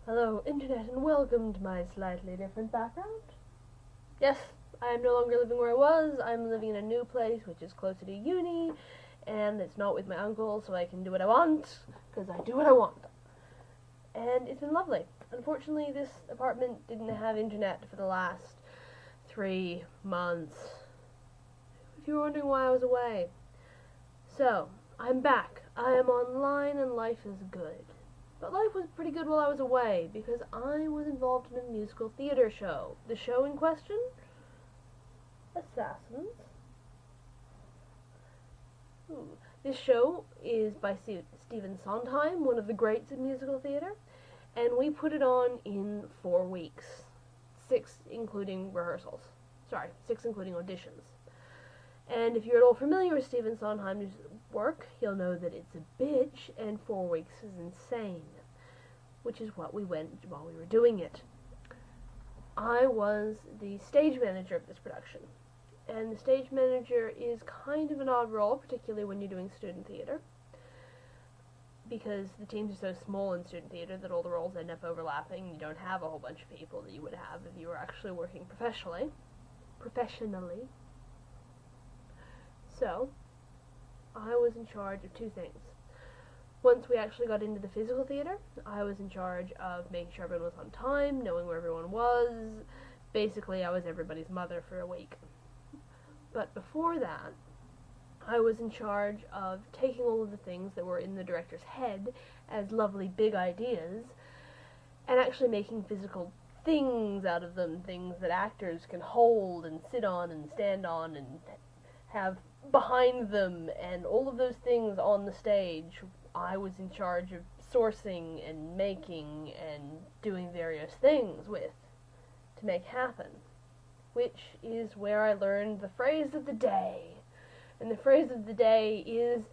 Hello, Internet, and welcome to my slightly different background. Yes, I am no longer living where I was. I'm living in a new place, which is closer to uni, and it's not with my uncle, so I can do what I want, because I do what I want. And it's been lovely. Unfortunately, this apartment didn't have internet for the last 3 months. If you were wondering why I was away. So, I'm back. I am online, and life is good. But life was pretty good while I was away, because I was involved in a musical theater show. The show in question? Assassins. Ooh. This show is by Stephen Sondheim, one of the greats of musical theater, and we put it on in 4 weeks. 6 including rehearsals. 6 including auditions. And if you're at all familiar with Stephen Sondheim's work, you'll know that it's a bitch, and 4 weeks is insane, which is what we went while we were doing it. I was the stage manager of this production, and the stage manager is kind of an odd role, particularly when you're doing student theater, because the teams are so small in student theater that all the roles end up overlapping. You don't have a whole bunch of people that you would have if you were actually working professionally. So, I was in charge of 2 things. Once we actually got into the physical theater, I was in charge of making sure everyone was on time, knowing where everyone was. Basically, I was everybody's mother for a week. But before that, I was in charge of taking all of the things that were in the director's head as lovely big ideas, and actually making physical things out of them, things that actors can hold and sit on and stand on and have behind them, and all of those things on the stage. I was in charge of sourcing and making and doing various things with to make happen, which is where I learned the phrase of the day. And the phrase of the day is,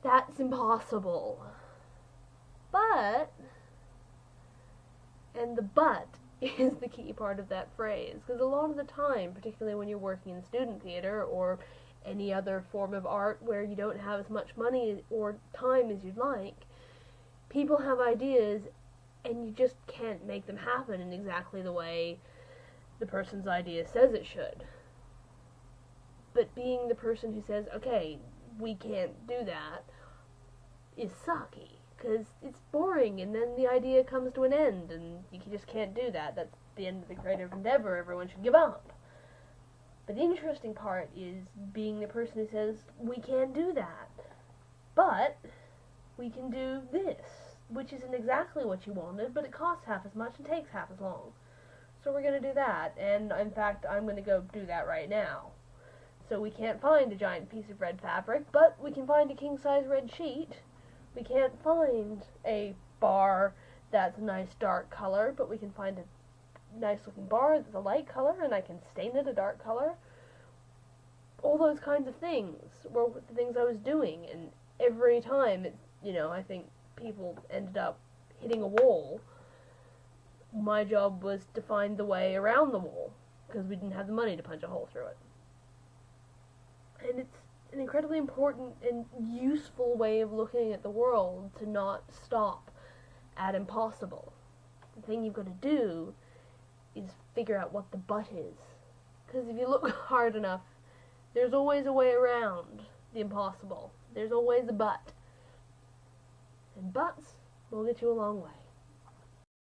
"That's impossible." But, and the but is the key part of that phrase, because a lot of the time, particularly when you're working in student theater or any other form of art where you don't have as much money or time as you'd like, people have ideas and you just can't make them happen in exactly the way the person's idea says it should. But being the person who says, okay, we can't do that, is sucky, because it's boring, and then the idea comes to an end, and you just can't do that. That's the end of the creative endeavor. Everyone should give up. But the interesting part is being the person who says, we can't do that, but we can do this, which isn't exactly what you wanted, but it costs half as much and takes half as long. So we're going to do that, and in fact, I'm going to go do that right now. So we can't find a giant piece of red fabric, but we can find a king-size red sheet. We can't find a bar that's a nice dark color, but we can find a nice looking bar that's a light color, and I can stain it a dark color. All those kinds of things were the things I was doing, and every time, I think people ended up hitting a wall. My job was to find the way around the wall, because we didn't have the money to punch a hole through it. And it's an incredibly important and useful way of looking at the world, to not stop at impossible. The thing you've got to do is figure out what the but is. Because if you look hard enough, there's always a way around the impossible. There's always a but. And buts will get you a long way.